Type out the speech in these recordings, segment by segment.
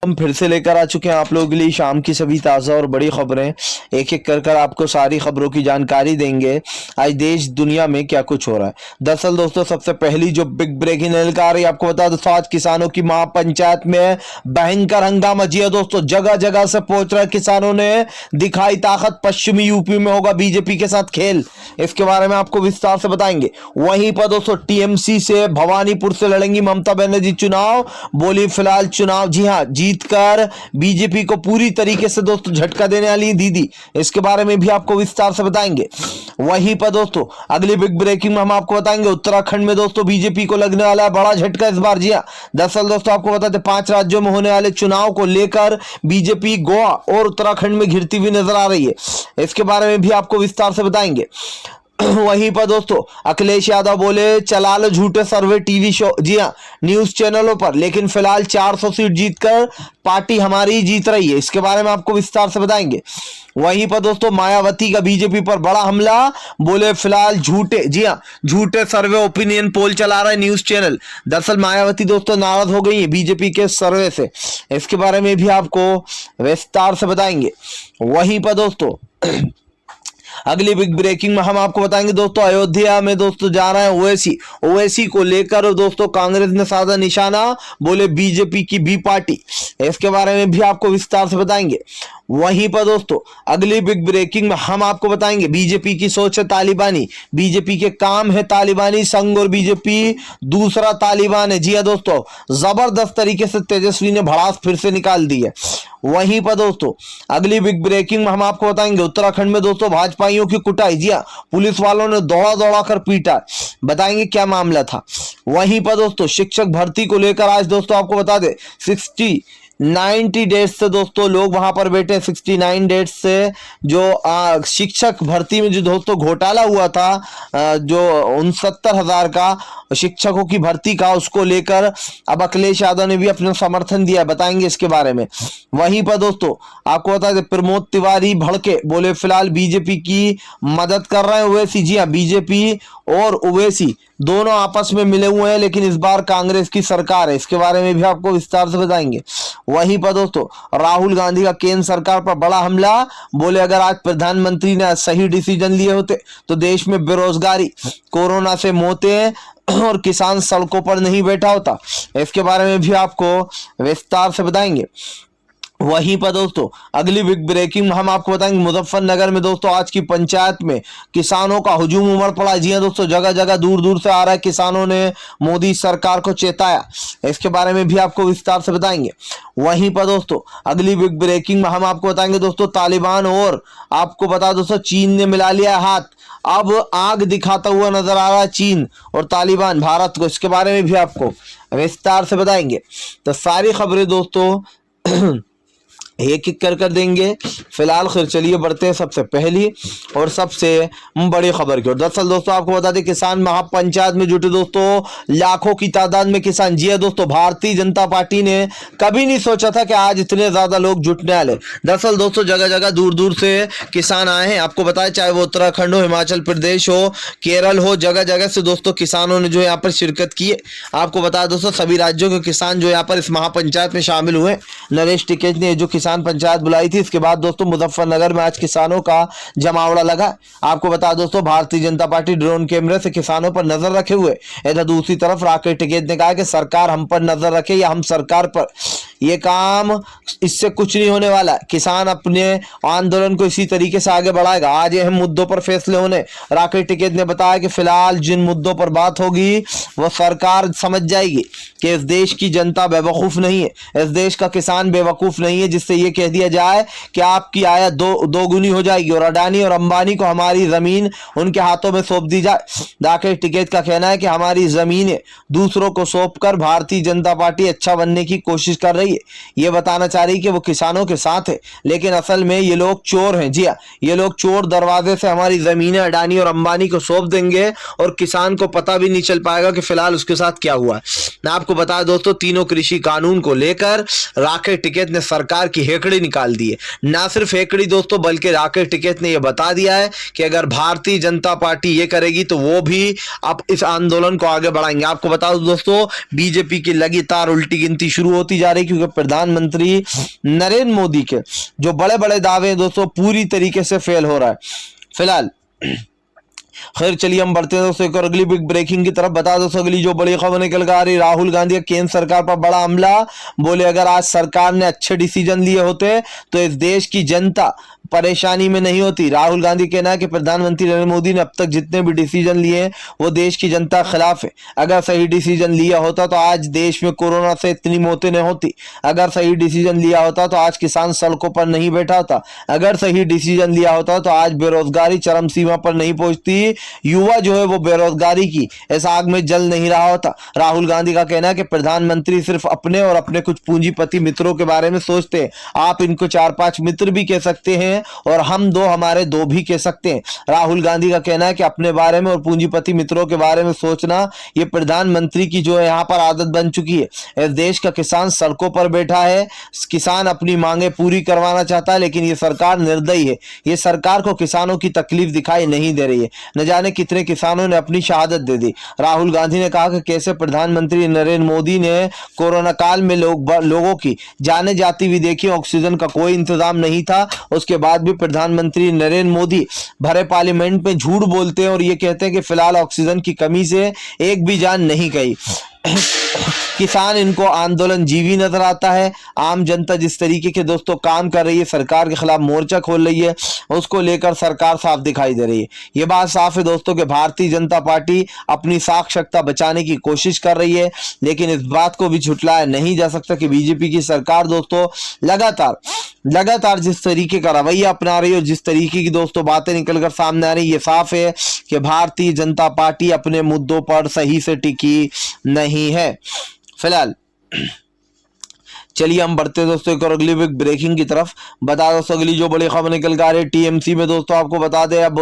हम फिर से लेकर आ चुके हैं आप लोगों के लिए शाम की सभी ताज़ा और बड़ी खबरें। एक एक कर आपको सारी खबरों की जानकारी देंगे आज देश दुनिया में क्या कुछ हो रहा है। दरअसल दोस्तों सबसे पहली जो बिग ब्रेकिंग निकल रही है आपको बता दो, आज किसानों की महापंचायत में भयंकर हंगामा जी है दोस्तों, जगह जगह से पहुंच रहे किसानों ने दिखाई ताकत। पश्चिमी यूपी में होगा बीजेपी के साथ खेल, इसके बारे में आपको विस्तार से बताएंगे। वहीं पर दोस्तों टीएमसी से भवानीपुर से लड़ेंगी ममता बनर्जी चुनाव, बोली फिलहाल चुनाव जी हाँ जीतकर बीजेपी को पूरी तरीके से दोस्तों झटका देने वाली दीदी, इसके बारे में भी आपको विस्तार से बताएंगे। वहीं पर दोस्तों अगली बिग ब्रेकिंग में हम आपको बताएंगे उत्तराखंड में दोस्तों बीजेपी को लगने वाला है बड़ा झटका इस बार जी हाँ। दरअसल दोस्तों आपको बताते 5 राज्यों में होने वाले चुनाव को लेकर बीजेपी गोवा और उत्तराखंड में घिरती हुई नजर आ रही है, इसके बारे में भी आपको विस्तार से बताएंगे। वहीं पर दोस्तों अखिलेश यादव बोले चला लो झूठे सर्वे टीवी शो जी हाँ न्यूज चैनलों पर, लेकिन फिलहाल 400 सीट जीतकर पार्टी हमारी जीत रही है, इसके बारे में आपको विस्तार से बताएंगे। वहीं पर दोस्तों मायावती का बीजेपी पर बड़ा हमला, बोले फिलहाल झूठे जी हाँ झूठे सर्वे ओपिनियन पोल चला रहा है न्यूज चैनल। दरअसल मायावती दोस्तों नाराज हो गई है बीजेपी के सर्वे से, इसके बारे में भी आपको विस्तार से बताएंगे। वहीं पर दोस्तों अगली बिग ब्रेकिंग में हम आपको बताएंगे दोस्तों अयोध्या में दोस्तों जा रहे हैं ओवैसी को लेकर दोस्तों कांग्रेस ने साधा निशाना, बोले बीजेपी की बी पार्टी, इसके बारे में भी आपको विस्तार से बताएंगे। वहीं पर दोस्तों अगली बिग ब्रेकिंग में हम आपको बताएंगे बीजेपी की सोच है तालिबानी, बीजेपी के काम है तालिबानी संघ और बीजेपी दूसरा तालिबान है जी हाँ दोस्तों, जबरदस्त तरीके से तेजस्वी ने भड़ास फिर से निकाल दी है। वहीं पर दोस्तों अगली बिग ब्रेकिंग में हम आपको बताएंगे उत्तराखंड में दोस्तों भाजपाइयों की कुटाई जी हाँ पुलिस वालों ने दौड़ा दौड़ा कर पीटा, बताएंगे क्या मामला था। वहीं पर दोस्तों शिक्षक भर्ती को लेकर आज दोस्तों आपको बता दे 90 डेज से दोस्तों लोग वहां पर बैठे, 69 डेज से जो शिक्षक भर्ती में जो दोस्तों घोटाला हुआ था, जो 69,000 का शिक्षकों की भर्ती का, उसको लेकर अब अखिलेश यादव ने भी अपना समर्थन दिया, बताएंगे इसके बारे में। वहीं पर दोस्तों आपको बता दें प्रमोद तिवारी भड़के, बोले फिलहाल बीजेपी की मदद कर रहे हैं ओवैसी जी हाँ, बीजेपी और ओवैसी दोनों आपस में मिले हुए हैं लेकिन इस बार कांग्रेस की सरकार है, इसके बारे में भी आपको विस्तार से बताएंगे। वहीं पर दोस्तों राहुल गांधी का केंद्र सरकार पर बड़ा हमला, बोले अगर आज प्रधानमंत्री ने सही डिसीजन लिए होते तो देश में बेरोजगारी, कोरोना से मौतें और किसान सड़कों पर नहीं बैठा होता, इसके बारे में भी आपको विस्तार से बताएंगे। वहीं पर दोस्तों अगली बिग ब्रेकिंग हम आपको बताएंगे मुजफ्फरनगर में दोस्तों आज की पंचायत में किसानों का हुजूम उमड़ पड़ा जी हाँ दोस्तों, जगह जगह दूर दूर से आ रहा है, किसानों ने मोदी सरकार को चेताया, इसके बारे में भी आपको विस्तार से बताएंगे। वहीं पर दोस्तों अगली बिग ब्रेकिंग में हम आपको बताएंगे दोस्तों तालिबान और आपको बता दोस्तों चीन ने मिला लिया हाथ, अब आग दिखाता हुआ नजर आ रहा है चीन और तालिबान भारत को, इसके बारे में भी आपको विस्तार से बताएंगे। तो सारी खबरें दोस्तों एक एक कर देंगे। फिलहाल खैर चलिए बढ़ते हैं सबसे पहली और सबसे बड़ी खबर की ओर। दरअसल दोस्तों आपको बता दें किसान महापंचायत में जुटे दोस्तों लाखों की तादाद में किसान जी है दोस्तों, भारतीय जनता पार्टी ने कभी नहीं सोचा था कि आज इतने ज्यादा लोग जुटने वाले। दरअसल दोस्तों जगह जगह दूर दूर से किसान आए हैं, आपको बताया चाहे वो उत्तराखंड हो, हिमाचल प्रदेश हो, केरल हो, जगह जगह से दोस्तों किसानों ने जो यहाँ पर शिरकत की है। आपको बताया दोस्तों सभी राज्यों के किसान जो यहाँ पर इस महापंचायत में शामिल हुए। नरेश टिकैत ने जो किसान पंचायत बुलाई थी, इसके बाद दोस्तों मुजफ्फरनगर में आज किसानों का जमावड़ा लगा। आपको बता दोस्तों भारतीय जनता पार्टी ड्रोन कैमरे से किसानों पर नजर रखे हुए। इधर दूसरी तरफ राकेश टिकैत ने कहा कि सरकार हम पर नजर रखे या हम सरकार पर, ये काम इससे कुछ नहीं होने वाला, किसान अपने आंदोलन को इसी तरीके से आगे बढ़ाएगा, आज अहम मुद्दों पर फैसले होने। राकेश टिकैत ने बताया कि फिलहाल जिन मुद्दों पर बात होगी वो सरकार समझ जाएगी कि इस देश की जनता बेवकूफ नहीं है, इस देश का किसान बेवकूफ नहीं है जिससे ये कह दिया जाए कि आपकी आय दोगुनी हो जाएगी और अडानी और अंबानी को हमारी जमीन उनके हाथों में सौंप दी जाए। राकेश टिकैत का कहना है कि हमारी जमीनें दूसरों को सौंपकर भारतीय जनता पार्टी अच्छा बनने की कोशिश कर रही है, ये बताना चाह रही कि वो किसानों के साथ है, लेकिन असल में ये लोग चोर हैं जी हाँ, ये लोग चोर दरवाजे से हमारी जमीनें अडानी और अंबानी को सौंप देंगे और किसान को पता भी नहीं चल पाएगा कि फिलहाल उसके साथ क्या हुआ। मैं आपको बता दोस्तों तीनों कृषि कानून को लेकर राकेश टिकैत ने सरकार की हेकड़ी निकाल दी है। ना सिर्फ हेकड़ी दोस्तों बल्कि राकेश टिकैत ने यह बता दिया है कि अगर भारतीय जनता पार्टी ये करेगी तो वो भी अब इस आंदोलन को आगे बढ़ाएंगे। आपको बता दूं दोस्तों बीजेपी की लगातार उल्टी गिनती शुरू होती जा रही है क्योंकि प्रधानमंत्री नरेंद्र मोदी के जो बड़े बड़े दावे दोस्तों पूरी तरीके से फेल हो रहा है फिलहाल। खैर चलिए हम बढ़ते हैं दोस्तों एक और अगली बिग ब्रेकिंग की तरफ। बता दोस्तों अगली जो बड़ी खबर निकल कर आ रही, राहुल गांधी का केंद्र सरकार पर बड़ा हमला। बोले अगर आज सरकार ने अच्छे डिसीजन लिए होते तो इस देश की जनता परेशानी में नहीं होती। राहुल गांधी कहना है कि प्रधानमंत्री नरेंद्र मोदी ने अब तक जितने भी डिसीजन लिए वो देश की जनता के खिलाफ है। अगर सही डिसीजन लिया होता तो आज देश में कोरोना से इतनी मौतें नहीं होती। अगर सही डिसीजन लिया होता तो आज किसान सड़कों पर नहीं बैठा होता। अगर सही डिसीजन लिया होता तो आज बेरोजगारी चरम सीमा पर नहीं पहुंचती। युवा जो है वो बेरोजगारी की इस आग में जल नहीं रहा होता। राहुल गांधी का कहना है कि प्रधानमंत्री सिर्फ अपने और अपने कुछ पूंजीपति मित्रों के बारे में सोचते हैं। आप इनको 4-5 मित्र भी कह सकते हैं और हम दो हमारे दो भी कह सकते हैं। राहुल गांधी का कहना है कि अपने बारे में और पूंजीपति मित्रों के बारे में सोचना ये प्रधानमंत्री की जो है यहाँ पर आदत बन चुकी है। इस देश का किसान सड़कों पर बैठा है। किसान अपनी मांगे पूरी करवाना चाहता है लेकिन ये सरकार निर्दयी है। ये सरकार को किसानों की तकलीफ दिखाई नहीं दे रही है। न जाने कितने किसानों ने अपनी शहादत दे दी। राहुल गांधी ने कहा कि कैसे प्रधानमंत्री नरेंद्र मोदी ने कोरोना काल में लोगों की जाने जाती हुई देखी, ऑक्सीजन का कोई इंतजाम नहीं था। उसके बाद भी प्रधानमंत्री नरेंद्र मोदी भरे पार्लियामेंट में झूठ बोलते हैं और ये कहते हैं कि फिलहाल ऑक्सीजन की कमी से एक भी जान नहीं गई। किसान इनको आंदोलन जीवी नजर आता है। आम जनता जिस तरीके के दोस्तों काम कर रही है, सरकार के खिलाफ मोर्चा खोल रही है, उसको लेकर सरकार साफ दिखाई दे रही है। ये बात साफ है दोस्तों कि भारतीय जनता पार्टी अपनी साक्षरता बचाने की कोशिश कर रही है, लेकिन इस बात को भी झुटलाया नहीं जा सकता कि बीजेपी की सरकार दोस्तों लगातार जिस तरीके का रवैया अपना रही है और जिस तरीके की दोस्तों बातें निकलकर सामने आ रही है, ये साफ है कि भारतीय जनता पार्टी अपने मुद्दों पर सही से टिकी नहीं है। फिलहाल चलिए हम बढ़ते हैं दोस्तों एक और अगली बिग ब्रेकिंग की तरफ। बता दोस्तों अगली जो बड़ी खबर निकल कर आ रही है टीएमसी में दोस्तों, आपको बता दें अब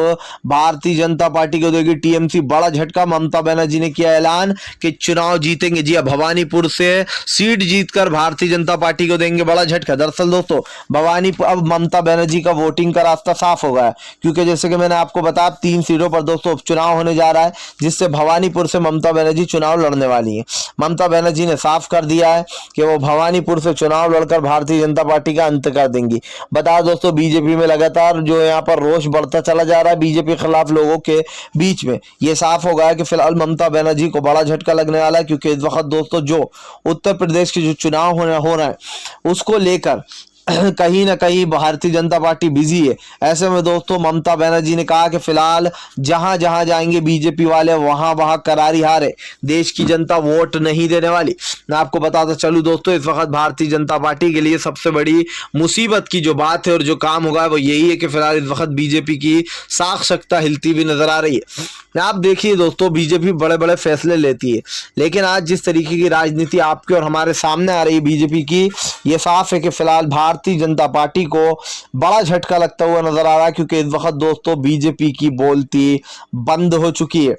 भारतीय जनता पार्टी को देगी टीएमसी बड़ा झटका। ममता बनर्जी ने किया ऐलान कि चुनाव जीतेंगे। जी भवानीपुर से सीट जीतकर भारतीय जनता पार्टी को देंगे बड़ा झटका। दरअसल दोस्तों भवानीपुर अब ममता बनर्जी का वोटिंग का रास्ता साफ हो गया है, क्योंकि जैसे कि मैंने आपको बताया 3 सीटों पर दोस्तों उपचुनाव होने जा रहा है, जिससे भवानीपुर से ममता बनर्जी चुनाव लड़ने वाली है। ममता बनर्जी ने साफ कर दिया है कि वो भवानीपुर से चुनाव लड़कर भारतीय जनता पार्टी का अंत कर देंगी। बता दोस्तों बीजेपी में लगातार जो यहाँ पर रोष बढ़ता चला जा रहा है बीजेपी के खिलाफ लोगों के बीच में। ये साफ हो गया है कि फिलहाल ममता बनर्जी को बड़ा झटका लगने वाला है, क्योंकि इस वक्त दोस्तों जो उत्तर प्रदेश के जो चुनाव हो रहा है उसको लेकर कहीं ना कहीं भारतीय जनता पार्टी बिजी है। ऐसे में दोस्तों ममता बनर्जी ने कहा कि फिलहाल जहां जहां जाएंगे बीजेपी वाले वहां करारी हार है, देश की जनता वोट नहीं देने वाली। मैं आपको बताता चलूं दोस्तों इस वक्त भारतीय जनता पार्टी के लिए सबसे बड़ी मुसीबत की जो बात है और जो काम होगा वो यही है कि फिलहाल इस वक्त बीजेपी की साख हिलती हुई नजर आ रही है। आप देखिए दोस्तों बीजेपी बड़े बड़े फैसले लेती है, लेकिन आज जिस तरीके की राजनीति आपके और हमारे सामने आ रही है बीजेपी की, ये साफ है कि फिलहाल भारतीय जनता पार्टी को बड़ा झटका लगता हुआ नजर आ रहा है, क्योंकि इस वक्त दोस्तों बीजेपी की बोलती बंद हो चुकी है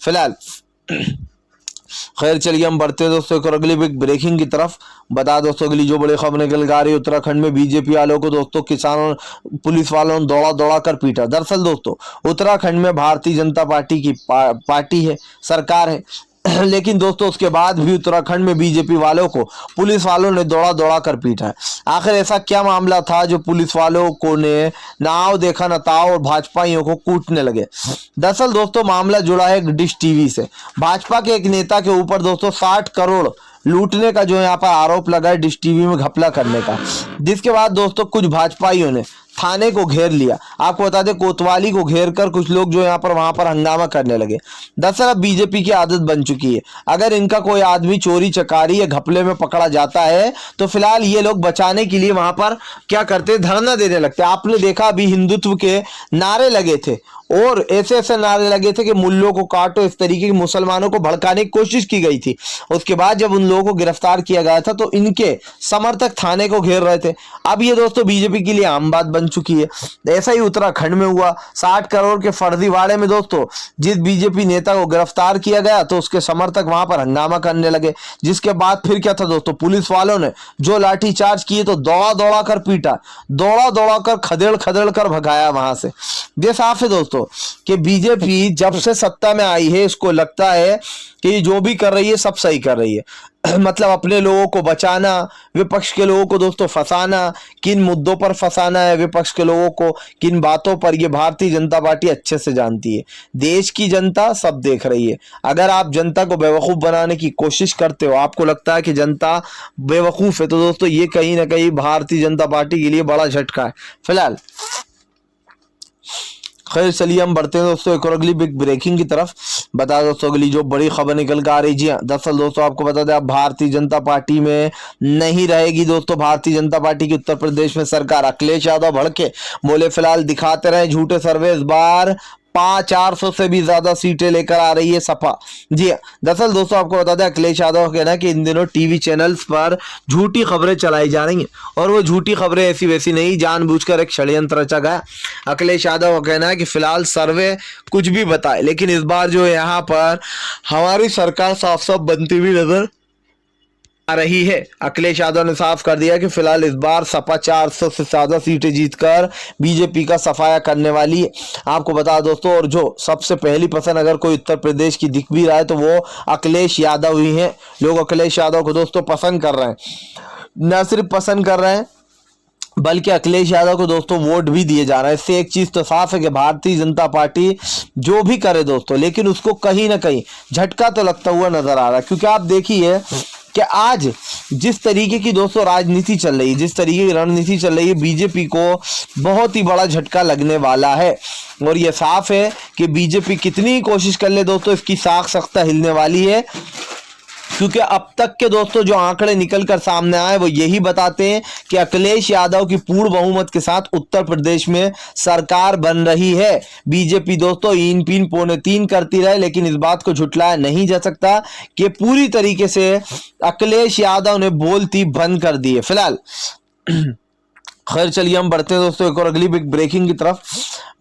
फिलहाल। खैर चलिए हम बढ़ते हैं दोस्तों एक और अगली बिग ब्रेकिंग की तरफ। बता दोस्तों अगली जो बड़ी खबर निकल कर आ रही है उत्तराखंड में बीजेपी वालों को दोस्तों किसानों पुलिस वालों ने दौड़ा कर पीटा। दरअसल दोस्तों उत्तराखंड में भारतीय जनता पार्टी की पार्टी है, सरकार है, लेकिन दोस्तों उसके बाद भी उत्तराखंड में बीजेपी वालों को पुलिस वालों ने दौड़ा कर पीटा है। आखिर ऐसा क्या मामला था जो पुलिस वालों को ने नाव देखा न ताव और भाजपाइयों को कूटने लगे। दरअसल दोस्तों मामला जुड़ा है एक डिश टीवी से। भाजपा के एक नेता के ऊपर दोस्तों 60 करोड़ लूटने का जो यहाँ पर आरोप लगा है डिश टीवी में घपला करने का, जिसके बाद दोस्तों कुछ भाजपाइयों ने थाने को घेर लिया। आपको बता दें कोतवाली को घेर कर कुछ लोग जो यहाँ पर वहां पर हंगामा करने लगे। दरअसल अब बीजेपी की आदत बन चुकी है, अगर इनका कोई आदमी चोरी चकारी या घपले में पकड़ा जाता है तो फिलहाल ये लोग बचाने के लिए वहां पर क्या करते, धरना देने लगते। आपने देखा अभी हिंदुत्व के नारे लगे थे और ऐसे नारे लगे थे कि मुल्लों को काटो, इस तरीके के मुसलमानों को भड़काने की कोशिश की गई थी। उसके बाद जब उन लोगों को गिरफ्तार किया गया था तो इनके समर्थक थाने को घेर रहे थे। अब ये दोस्तों बीजेपी के लिए आम बात बन चुकी है। ऐसा ही उत्तराखंड में हुआ। 60 करोड़ के फर्जीवाड़े में दोस्तों जिस बीजेपी नेता को गिरफ्तार किया गया तो उसके समर्थक वहां पर हंगामा करने लगे, जिसके बाद फिर क्या था दोस्तों पुलिस वालों ने जो लाठीचार्ज किए तो दौड़ा कर पीटा, दौड़ा कर खदेड़ कर भगाया वहां से। ये साफ है दोस्तों कि बीजेपी जब से सत्ता में आई है इसको लगता है कि जो भी कर रही है सब सही कर रही है। मतलब अपने लोगों को बचाना, विपक्ष के लोगों को दोस्तों फंसाना, किन मुद्दों पर फंसाना है विपक्ष के लोगों को, किन बातों पर, ये भारतीय जनता पार्टी अच्छे से जानती है। देश की जनता सब देख रही है। अगर आप जनता को बेवकूफ बनाने की कोशिश करते हो, आपको लगता है कि जनता बेवकूफ है, तो दोस्तों ये कहीं ना कहीं भारतीय जनता पार्टी के लिए बड़ा झटका है फिलहाल। खैर चलिए हम बढ़ते हैं दोस्तों एक और अगली बिग ब्रेकिंग की तरफ। बता दोस्तों अगली जो बड़ी खबर निकल कर आ रही, जी हाँ, दरअसल दोस्तों आपको बता दें, अब भारतीय जनता पार्टी में नहीं रहेगी दोस्तों भारतीय जनता पार्टी की उत्तर प्रदेश में सरकार। अखिलेश यादव भड़के, बोले फिलहाल दिखाते रहे झूठे सर्वे, इस बार 400 से भी ज्यादा सीटें लेकर आ रही है सपा। जी हाँ, दरअसल दोस्तों आपको बता दें, अखिलेश यादव का कहना है कि इन दिनों टीवी चैनल्स पर झूठी खबरें चलाई जा रही हैं, और वो झूठी खबरें ऐसी वैसी नहीं, जानबूझकर एक षड्यंत्र रचा गया। अखिलेश यादव का कहना है कि फिलहाल सर्वे कुछ भी बताए, लेकिन इस बार जो यहाँ पर हमारी सरकार साफ साफ बनती हुई नजर आ रही है। अखिलेश यादव ने साफ कर दिया कि फिलहाल इस बार सपा 400 से ज्यादा सीटें जीतकर बीजेपी का सफाया करने वाली है। आपको बता दोस्तों, और जो सबसे पहली पसंद अगर कोई उत्तर प्रदेश की दिख भी रहा है तो वो अखिलेश यादव ही हैं। लोग अखिलेश यादव को दोस्तों पसंद कर रहे हैं, न सिर्फ पसंद कर रहे हैं बल्कि अखिलेश यादव को दोस्तों वोट भी दिए जा रहा है। इससे एक चीज तो साफ है कि भारतीय जनता पार्टी जो भी करे दोस्तों, लेकिन उसको कहीं ना कहीं झटका तो लगता हुआ नजर आ रहा है। क्योंकि आप देखिए कि आज जिस तरीके की दोस्तों राजनीति चल रही है, जिस तरीके की रणनीति चल रही है, बीजेपी को बहुत ही बड़ा झटका लगने वाला है। और यह साफ है कि बीजेपी कितनी ही कोशिश कर ले दोस्तों, इसकी साख सख्ता हिलने वाली है। क्योंकि अब तक के दोस्तों जो आंकड़े निकल कर सामने आए वो यही बताते हैं कि अखिलेश यादव की पूर्ण बहुमत के साथ उत्तर प्रदेश में सरकार बन रही है। बीजेपी दोस्तों इन पीन पौने तीन करती रहे, लेकिन इस बात को झुटलाया नहीं जा सकता कि पूरी तरीके से अखिलेश यादव ने बोलती बंद कर दी है फिलहाल। खैर चलिए हम बढ़ते हैं दोस्तों एक और अगली बिग ब्रेकिंग की तरफ।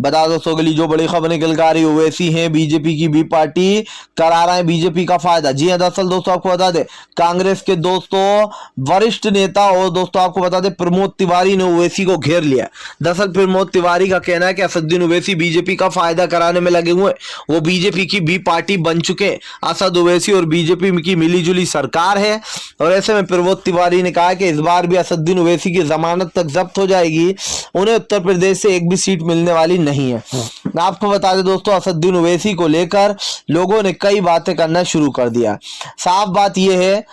बता दोस्तों अगली जो बड़ी खबर निकल कर आ रही है वैसी है, बीजेपी की बी पार्टी करा रहा है बीजेपी का फायदा। जी हाँ, दरअसल दोस्तों आपको बता दें, कांग्रेस के दोस्तों वरिष्ठ नेता और दोस्तों आपको बता दें प्रमोद तिवारी ने ओवैसी को घेर लिया। दरअसल प्रमोद तिवारी का कहना है कि असदुद्दीन ओवैसी बीजेपी का फायदा कराने में लगे हुए, वो बीजेपी की बी पार्टी बन चुके। असद ओवैसी और बीजेपी की मिलीजुली सरकार है, और ऐसे में प्रमोद तिवारी ने कहा कि इस बार भी असदुद्दीन ओवैसी की जमानत तक जब्त हो जाएगी, उन्हें उत्तर प्रदेश से एक भी सीट मिलने वाली नहीं है। आपको बता दें दोस्तों, असदुद्दीन ओवैसी को लेकर लोगों ने कई बातें करना शुरू कर दिया। साफ बात यह है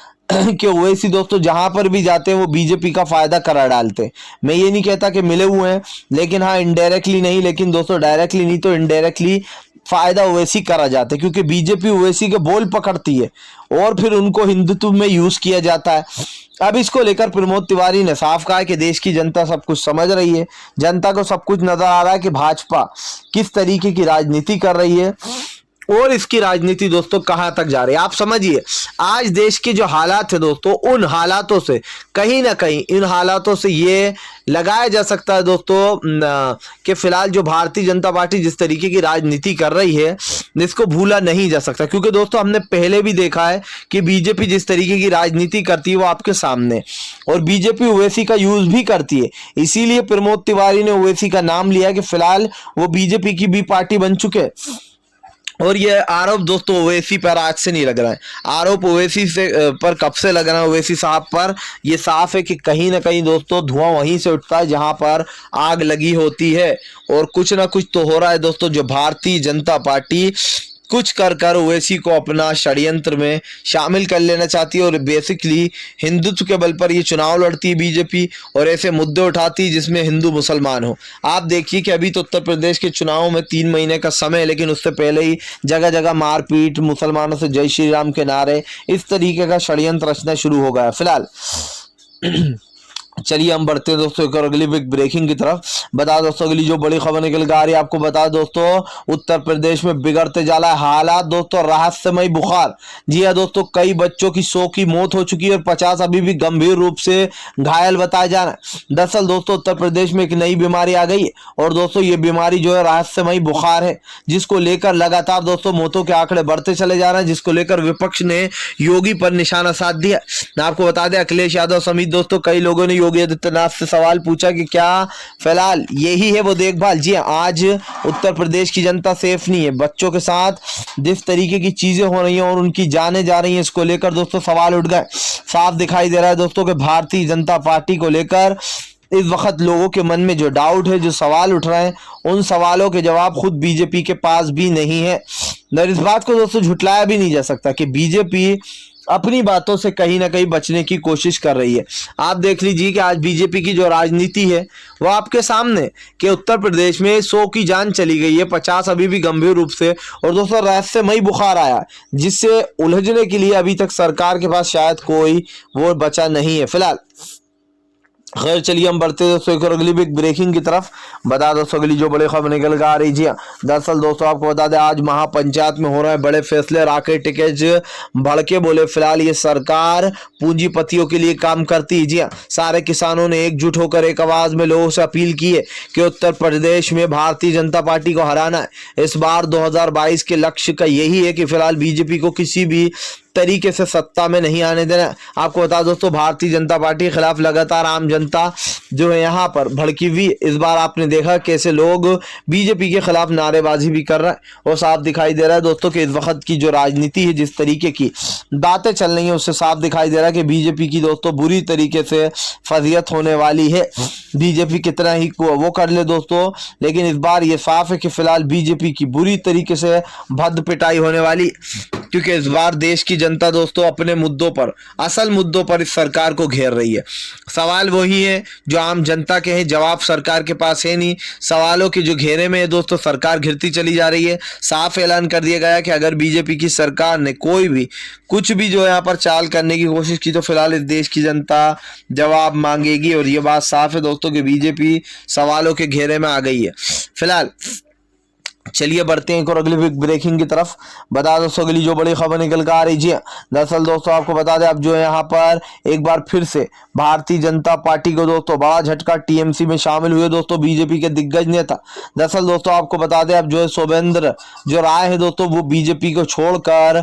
कि ओवैसी दोस्तों जहां पर भी जाते हैं वो बीजेपी का फायदा करा डालते हैं। मैं ये नहीं कहता कि मिले हुए हैं, लेकिन हाँ इनडायरेक्टली नहीं, लेकिन दोस्तों डायरेक्टली नहीं तो इनडायरेक्टली फायदा ओवैसी करा जाता है। क्योंकि बीजेपी ओवैसी के बोल पकड़ती है और फिर उनको हिंदुत्व में यूज किया जाता है। अब इसको लेकर प्रमोद तिवारी ने साफ कहा कि देश की जनता सब कुछ समझ रही है, जनता को सब कुछ नजर आ रहा है कि भाजपा किस तरीके की राजनीति कर रही है और इसकी राजनीति दोस्तों कहां तक जा रही है। आप समझिए, आज देश के जो हालात है दोस्तों, उन हालातों से कहीं ना कहीं इन हालातों से ये लगाया जा सकता है दोस्तों कि फिलहाल जो भारतीय जनता पार्टी जिस तरीके की राजनीति कर रही है इसको भूला नहीं जा सकता। क्योंकि दोस्तों हमने पहले भी देखा है कि बीजेपी जिस तरीके की राजनीति करती है वो आपके सामने, और बीजेपी ओवैसी का यूज भी करती है। इसीलिए प्रमोद तिवारी ने ओवैसी का नाम लिया कि फिलहाल वो बीजेपी की बी पार्टी बन चुके। और ये आरोप दोस्तों ओवैसी पर आज से नहीं लग रहा है, आरोप ओवैसी से पर कब से लग रहा है ओवैसी साहब पर। ये साफ है कि कहीं ना कहीं दोस्तों धुआं वहीं से उठता है जहां पर आग लगी होती है, और कुछ ना कुछ तो हो रहा है दोस्तों। जो भारतीय जनता पार्टी कुछ कर ओवैसी को अपना षड्यंत्र में शामिल कर लेना चाहती है, और बेसिकली हिंदुत्व के बल पर ये चुनाव लड़ती है बीजेपी, और ऐसे मुद्दे उठाती है जिसमें हिंदू मुसलमान हो। आप देखिए कि अभी तो उत्तर प्रदेश के चुनाव में 3 महीने का समय है, लेकिन उससे पहले ही जगह जगह मारपीट, मुसलमानों से जय श्री राम के नारे, इस तरीके का षड्यंत्र रचना शुरू हो गया फिलहाल। चलिए हम बढ़ते हैं दोस्तों एक और अगली बिग ब्रेकिंग की तरफ। बता दोस्तों अगली जो बड़ी खबर निकल कर आ रही है, आपको बता दोस्तों उत्तर प्रदेश में बिगड़ते जा रहा है हालात दोस्तों, रहस्यमय बुखार। जी हाँ दोस्तों, कई बच्चों की 100 की मौत हो चुकी है और 50 अभी भी गंभीर रूप से घायल बताया जा रहा है। दरअसल दोस्तों उत्तर प्रदेश में एक नई बीमारी आ गई है, और दोस्तों ये बीमारी जो है रहस्यमय बुखार है, जिसको लेकर लगातार दोस्तों मौतों के आंकड़े बढ़ते चले जा रहे हैं, जिसको लेकर विपक्ष ने योगी पर निशाना साध दिया। आपको बता दें अखिलेश यादव समेत दोस्तों कई लोगों ने योगी आदित्यनाथ से सवाल पूछा कि क्या फिलहाल यही है वो देखभाल। जी आज उत्तर प्रदेश की जनता सेफ नहीं है। बच्चों के साथ जिस तरीके की चीजें हो रही हैं और उनकी जाने जा रही हैं, इसको लेकर दोस्तों सवाल उठ गए। साफ दिखाई दे रहा है दोस्तों कि भारतीय जनता पार्टी को लेकर इस वक्त लोगों के मन में जो डाउट है, जो सवाल उठ रहे हैं, उन सवालों के जवाब खुद बीजेपी के पास भी नहीं है। और इस बात को दोस्तों झुटलाया भी नहीं जा सकता कि बीजेपी अपनी बातों से कहीं ना कहीं बचने की कोशिश कर रही है। आप देख लीजिए कि आज बीजेपी की जो राजनीति है वो आपके सामने कि उत्तर प्रदेश में 100 की जान चली गई है, 50 अभी भी गंभीर रूप से, और दोस्तों रहस्यमयी बुखार आया जिससे उलझने के लिए अभी तक सरकार के पास शायद कोई वो बचा नहीं है फिलहाल। खैर चलिए हम बढ़ते दोस्तों एक और अगली बिग ब्रेकिंग की तरफ। बता दोस्तों अगली जो बड़ी खबर निकल कर आ रही। जी दरअसल दोस्तों आपको बता दें आज महापंचायत में हो रहे हैं बड़े फैसले। राकेश टिकैत भड़के बोले फिलहाल ये सरकार पूंजीपतियों के लिए काम करती है। जी सारे किसानों ने एकजुट होकर एक आवाज में लोगों से अपील की है कि उत्तर प्रदेश में भारतीय जनता पार्टी को हराना है। इस बार 2022 के लक्ष्य का यही है कि फिलहाल बीजेपी को किसी भी तरीके से सत्ता में नहीं आने देना। आपको बता दोस्तों भारतीय जनता पार्टी के खिलाफ लगातार आम जनता जो है यहाँ पर भड़की हुई। इस बार आपने देखा कैसे लोग बीजेपी के खिलाफ नारेबाजी भी कर रहे हैं और साफ दिखाई दे रहा है दोस्तों कि इस वक्त की जो राजनीति है, जिस तरीके की बातें चल रही हैं, उससे साफ दिखाई दे रहा है कि बीजेपी की दोस्तों बुरी तरीके से फजीयत होने वाली है। बीजेपी कितना ही वो कर ले दोस्तों, लेकिन इस बार ये साफ है कि फिलहाल बीजेपी की बुरी तरीके से भद्द पिटाई होने वाली, क्योंकि इस बार देश की जनता दोस्तों अपने मुद्दों पर, असल मुद्दों पर इस सरकार को घेर रही है। सवाल वही है जो आम जनता के हैं, जवाब सरकार के पास है नहीं। सवालों के जो घेरे में है दोस्तों सरकार घिरती चली जा रही है। साफ ऐलान कर दिया गया कि अगर बीजेपी की सरकार ने कोई भी कुछ भी जो यहाँ पर चाल करने की कोशिश की तो फिलहाल इस देश की जनता जवाब मांगेगी। और ये बात साफ है दोस्तों कि बीजेपी सवालों के घेरे में आ गई है फिलहाल। चलिए बढ़ते हैं एक और अगली बिग ब्रेकिंग की तरफ। बता दोस्तों अगली जो बड़ी खबर निकल कर आ रही। जी दरअसल दोस्तों आपको बता दें अब जो है यहाँ पर एक बार फिर से भारतीय जनता पार्टी को दोस्तों बड़ा झटका, टीएमसी में शामिल हुए दोस्तों बीजेपी के दिग्गज नेता। दरअसल दोस्तों आपको बता दें अब जो है शोभेंद्र जो राय है दोस्तों वो बीजेपी को छोड़कर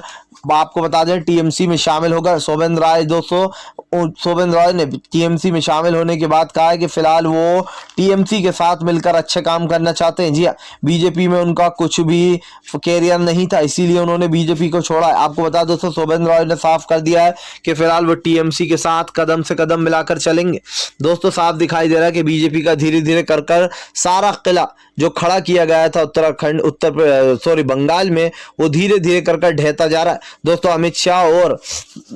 आपको बता दें टीएमसी में शामिल होगा। शोभेंद्र राय ने टीएमसी में शामिल होने के बाद कहा है कि फिलहाल वो टीएमसी के साथ मिलकर अच्छे काम करना चाहते हैं। जी बीजेपी में उनका कुछ भी कैरियर नहीं था, इसीलिए उन्होंने बीजेपी को छोड़ा है। आपको बता दोस्तों शोभेंद्र राय ने साफ कर दिया है कि फिलहाल वो टीएमसी के साथ कदम से कदम मिलाकर चलेंगे। दोस्तों साफ दिखाई दे रहा है कि बीजेपी का धीरे धीरे कर सारा किला जो खड़ा किया गया था बंगाल में, वो धीरे धीरे कर ढहता जा रहा है। दोस्तों अमित शाह और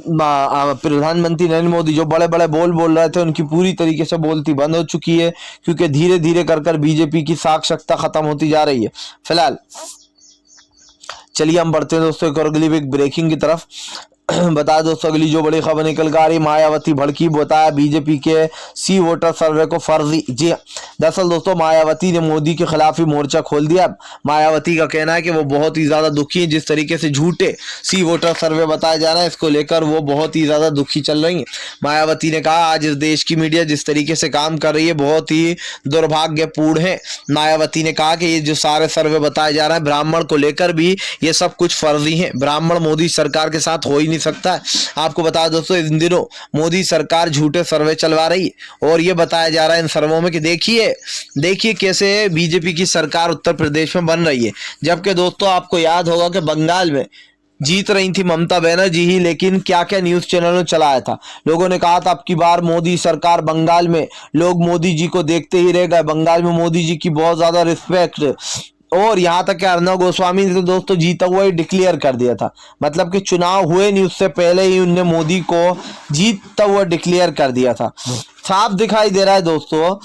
प्रधानमंत्री नरेंद्र मोदी जो बड़े बड़े बोल रहे थे, उनकी पूरी तरीके से बोलती बंद हो चुकी है, क्योंकि धीरे धीरे कर बीजेपी की साक्षरता खत्म होती जा रही है फिलहाल। चलिए हम बढ़ते हैं दोस्तों एक और अगली बिग ब्रेकिंग की तरफ। बता दोस्तों अगली जो बड़ी खबर निकल कर आ रही। मायावती भड़की, बताया बीजेपी के सी वोटर सर्वे को फर्जी। जी दरअसल दोस्तों मायावती ने मोदी के खिलाफ ही मोर्चा खोल दिया। मायावती का कहना है कि वो बहुत ही ज्यादा दुखी है जिस तरीके से झूठे सी वोटर सर्वे बताया जा रहा है, इसको लेकर वो बहुत ही ज्यादा दुखी चल रही है। मायावती ने कहा आज इस देश की मीडिया जिस तरीके से काम कर रही है बहुत ही दुर्भाग्यपूर्ण है। मायावती ने कहा कि ये जो सारे सर्वे बताए जा रहे हैं ब्राह्मण को लेकर भी ये सब कुछ फर्जी है, ब्राह्मण मोदी सरकार के साथ हो ही सकता है। आपको बता दोस्तों इन दिनों मोदी सरकार झूठे सर्वे चलवा रही है और ये बताया जा रहा है इन सर्वों में कि देखिए कैसे बीजेपी की सरकार उत्तर प्रदेश में बन रही है। जबकि दोस्तों आपको याद होगा कि बंगाल में जीत रही थी ममता बनर्जी ही, लेकिन क्या क्या न्यूज चैनलों ने चलाया था। लोगों ने कहा था अब की बार मोदी सरकार बंगाल में लोग मोदी जी को देखते ही रह गए, बंगाल में मोदी जी की बहुत ज्यादा रिस्पेक्ट, और यहाँ तक कि अर्नब गोस्वामी ने तो दोस्तों जीता हुआ ही डिक्लेयर कर दिया था। मतलब कि चुनाव हुए नहीं उससे पहले ही उनने मोदी को जीतता हुआ डिक्लेयर कर दिया था। साफ दिखाई दे रहा है दोस्तों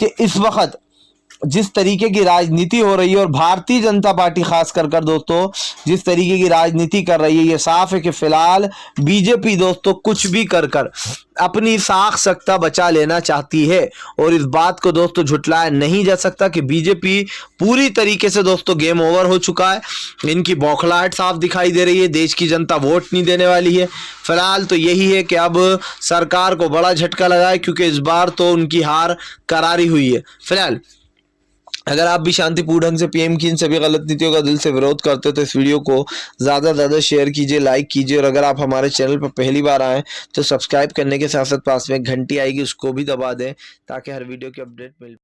कि इस वक्त जिस तरीके की राजनीति हो रही है और भारतीय जनता पार्टी खास कर दोस्तों जिस तरीके की राजनीति कर रही है, ये साफ है कि फिलहाल बीजेपी दोस्तों कुछ भी कर अपनी साख सत्ता बचा लेना चाहती है। और इस बात को दोस्तों झुटलाया नहीं जा सकता कि बीजेपी पूरी तरीके से दोस्तों गेम ओवर हो चुका है। इनकी बौखलाहट साफ दिखाई दे रही है, देश की जनता वोट नहीं देने वाली है। फिलहाल तो यही है कि अब सरकार को बड़ा झटका लगा है, क्योंकि इस बार तो उनकी हार करारी हुई है। फिलहाल अगर आप भी शांतिपूर्ण ढंग से पीएम की इन सभी गलत नीतियों का दिल से विरोध करते हो तो इस वीडियो को ज़्यादा से ज़्यादा शेयर कीजिए, लाइक कीजिए, और अगर आप हमारे चैनल पर पहली बार आएँ तो सब्सक्राइब करने के साथ साथ पास में घंटी आएगी उसको भी दबा दें ताकि हर वीडियो की अपडेट मिल